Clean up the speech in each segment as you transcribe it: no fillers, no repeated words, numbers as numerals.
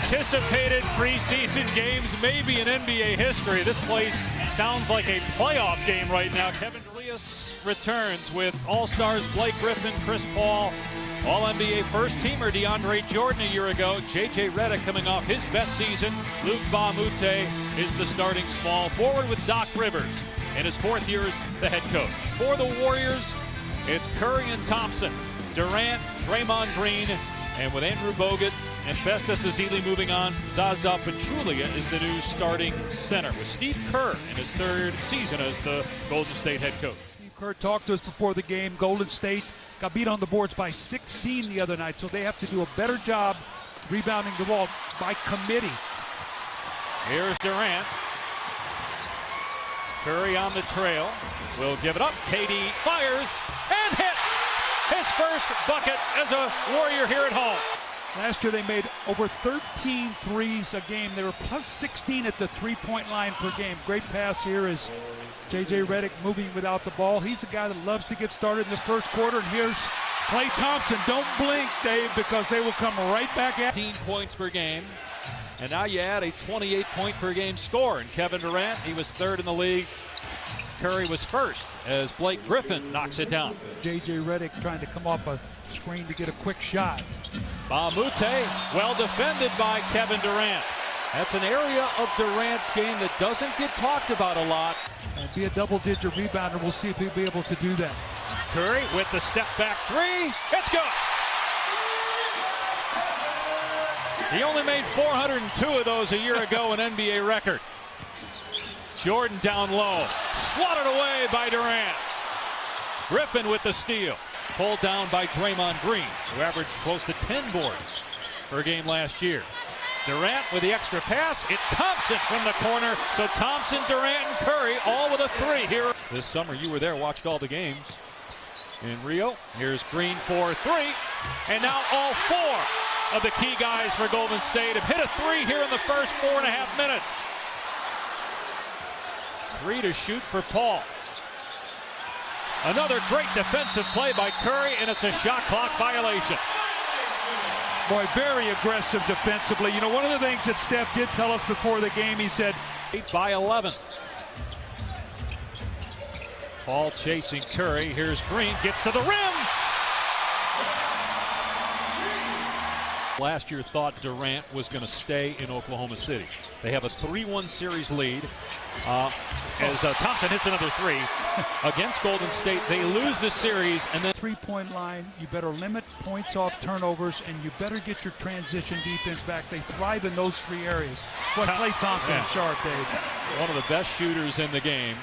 anticipated preseason games maybe in NBA history. This place sounds like a playoff game right now. Kevin Durant returns with All-Stars Blake Griffin, Chris Paul, All-NBA first-teamer DeAndre Jordan a year ago. J.J. Redick coming off his best season. Luke Ba-Mute is the starting small forward with Doc Rivers in his fourth year as the head coach. For the Warriors, it's Curry and Thompson, Durant, Draymond Green, and with Andrew Bogut and Festus Ezeli moving on, Zaza Pachulia is the new starting center with Steve Kerr in his third season as the Golden State head coach. Steve Kerr talked to us before the game. Golden State got beat on the boards by 16 the other night, so they have to do a better job rebounding the ball by committee. Here's Durant. Curry on the trail. Will give it up. KD fires and hits his first bucket as a Warrior here at home. Last year they made over 13 threes a game. They were plus 16 at the three-point line per game. Great pass here is J.J. Redick moving without the ball. He's a guy that loves to get started in the first quarter. And here's Klay Thompson. Don't blink, Dave, because they will come right back at 15 points per game. And now you add a 28-point per game score. And Kevin Durant, he was third in the league. Curry was first as Blake Griffin knocks it down. J.J. Redick trying to come off a screen to get a quick shot. Ba-Mute, well defended by Kevin Durant. That's an area of Durant's game that doesn't get talked about a lot. And be a double-digit rebounder. We'll see if he'll be able to do that. Curry with the step-back three. It's good. He only made 402 of those a year ago, an NBA record. Jordan down low. Swatted away by Durant. Griffin with the steal. Pulled down by Draymond Green, who averaged close to 10 boards per game last year. Durant with the extra pass. It's Thompson from the corner. So Thompson, Durant, and Curry all with a three here. This summer you were there, watched all the games in Rio. Here's Green for three. And now all four of the key guys for Golden State have hit a three here in the first 4.5 minutes. Three to shoot for Paul. Another great defensive play by Curry, and it's a shot clock violation. Boy, very aggressive defensively. You know, one of the things that Steph did tell us before the game, he said, 8 by 11. Paul chasing Curry. Here's Green, gets to the rim. Last year thought Durant was going to stay in Oklahoma City. They have a 3-1 series lead as Thompson hits another three against Golden State. They lose the series, and then three-point line, you better limit points off turnovers, and you better get your transition defense back. They thrive in those three areas. Boy, Klay Thompson is sharp, Dave. One of the best shooters in the game.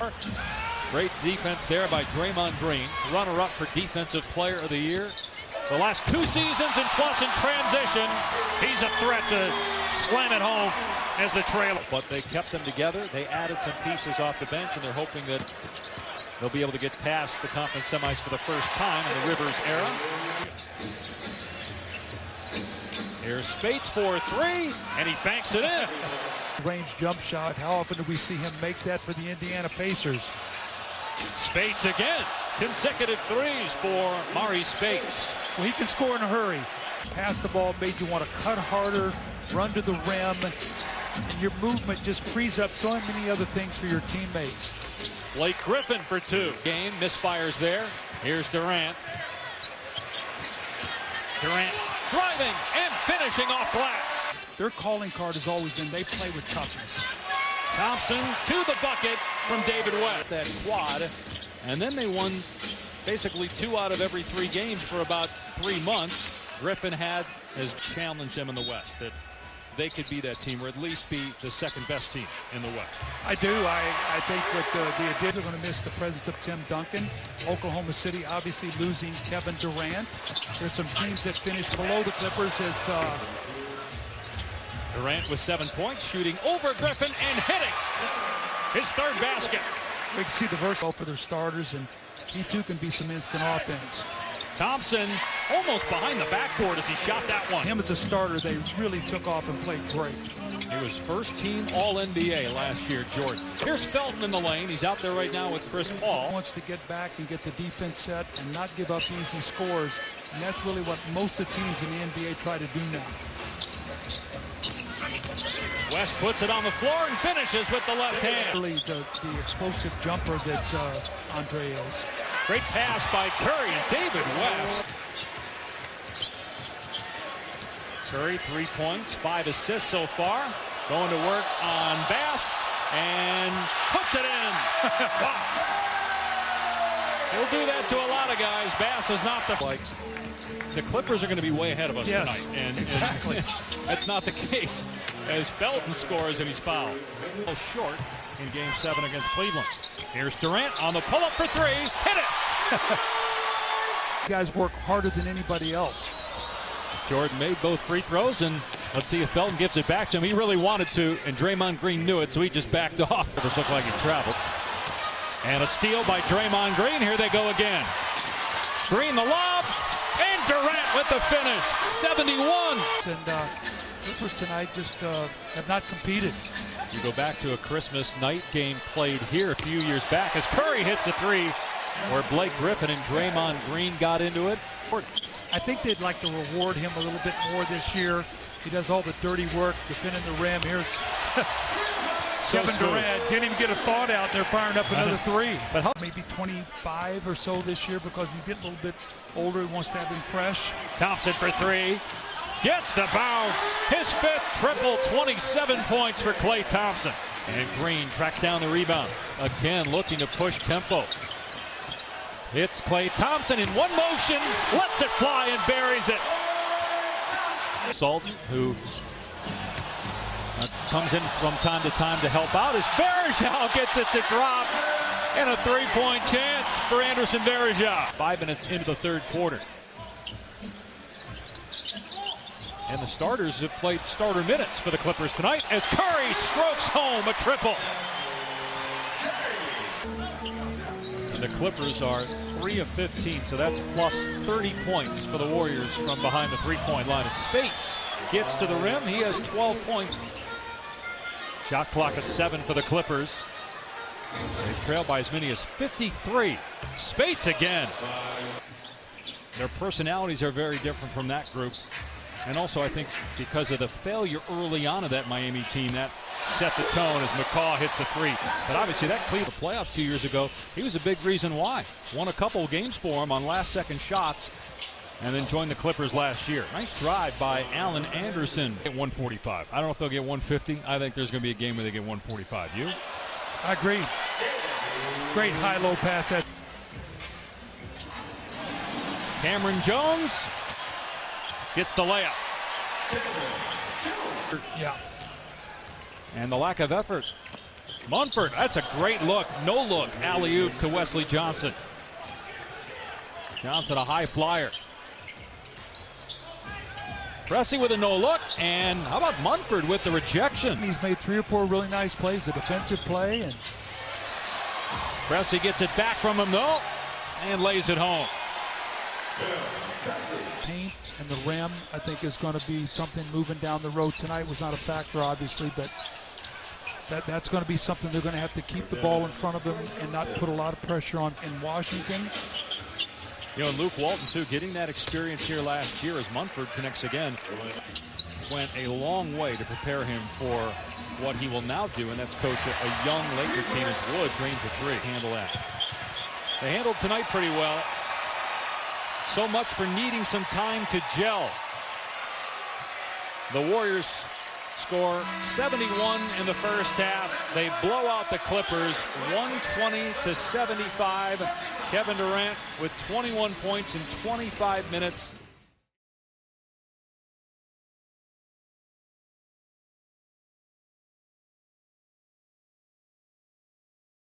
Great defense there by Draymond Green, runner-up for Defensive Player of the Year. The last 2 seasons and plus in transition, he's a threat to slam it home as the trailer. But they kept them together. They added some pieces off the bench, and they're hoping that they'll be able to get past the conference semis for the first time in the Rivers era. Here's Spates for three, and he banks it in. Range jump shot. How often do we see him make that for the Indiana Pacers? Spates again. Consecutive threes for Mari Spates. Well, he can score in a hurry. Pass the ball made you want to cut harder, run to the rim, and your movement just frees up so many other things for your teammates. Blake Griffin for two. Game misfires there. Here's Durant. Durant driving and finishing off glass. Their calling card has always been they play with toughness. Thompson to the bucket from David West. That quad. And then they won basically 2 out of every 3 games for about 3 months. Griffin has challenged them in the West, that they could be that team, or at least be the second best team in the West. I do. I think with the addition, they're going to miss the presence of Tim Duncan. Oklahoma City obviously losing Kevin Durant. There's some teams that finished below the Clippers as Durant with 7 points, shooting over Griffin and hitting his third basket. We can see the versatile for their starters, and he too can be some instant offense. Thompson almost behind the backboard as he shot that one. Him as a starter, they really took off and played great. He was first team All-NBA last year, Jordan. Here's Felton in the lane. He's out there right now with Chris Paul. He wants to get back and get the defense set and not give up easy scores. And that's really what most of the teams in the NBA try to do now. West puts it on the floor and finishes with the left hand. Really the explosive jumper that Andre is. Great pass by Curry and David West. Curry, 3 points, 5 assists so far. Going to work on Bass and puts it in. Wow. He'll do that to a lot of guys. Bass is not the Clippers are going to be way ahead of us tonight. And exactly. That's not the case as Felton scores and he's fouled. Short in Game 7 against Cleveland. Here's Durant on the pull-up for three. Hit it! You guys work harder than anybody else. Jordan made both free throws, and let's see if Felton gives it back to him. He really wanted to, and Draymond Green knew it, so he just backed off. This looked like he traveled. And a steal by Draymond Green. Here they go again. Green the lob, and Durant with the finish. 71. And Clippers tonight just have not competed. You go back to a Christmas night game played here a few years back as Curry hits a three, where Blake Griffin and Draymond Green got into it. I think they'd like to reward him a little bit more this year. He does all the dirty work, defending the rim. Here's Kevin Durant. Didn't even get a thought out there, firing up another three. But maybe 25 or so this year because he's getting a little bit older. He wants to have him fresh. Thompson for three. Gets the bounce. His fifth triple, 27 points for Klay Thompson. And Green tracks down the rebound. Again, looking to push tempo. It's Klay Thompson in one motion, lets it fly and buries it. Sultan, who comes in from time to time to help out, as Varejao gets it to drop. And a three-point chance for Anderson Varejao. 5 minutes into the third quarter. And the starters have played starter minutes for the Clippers tonight as Curry strokes home a triple. And the Clippers are 3 of 15, so that's plus 30 points for the Warriors from behind the three-point line. As Spates gets to the rim, he has 12 points. Shot clock at 7 for the Clippers. They trail by as many as 53. Spates again. Their personalities are very different from that group. And also, I think because of the failure early on of that Miami team, that set the tone as McCaw hits the three. But obviously, that Cleveland playoffs 2 years ago, he was a big reason why. Won a couple of games for him on last-second shots, and then joined the Clippers last year. Nice drive by Allen Anderson at 145. I don't know if they'll get 150. I think there's going to be a game where they get 145. You? I agree. Great high-low pass. Cameron Jones gets the layup. Yeah. And the lack of effort. Munford, that's a great look. No look. Alley-oop to Wesley Johnson. Johnson, a high flyer. Pressey with a no look. And how about Munford with the rejection? He's made 3 or 4 really nice plays, a defensive play. And Pressey gets it back from him, though, and lays it home. Paint and the rim, I think, is going to be something moving down the road tonight. Was not a factor, obviously, but that's going to be something they're going to have to keep the ball in front of them and not put a lot of pressure on in Washington. You know, and Luke Walton, too, getting that experience here last year as Munford connects again, went a long way to prepare him for what he will now do, and that's coach a young Laker team as Wood drains a three. Handle that. They handled tonight pretty well. So much for needing some time to gel. The Warriors score 71 in the first half. They blow out the Clippers 120-75. Kevin Durant with 21 points in 25 minutes.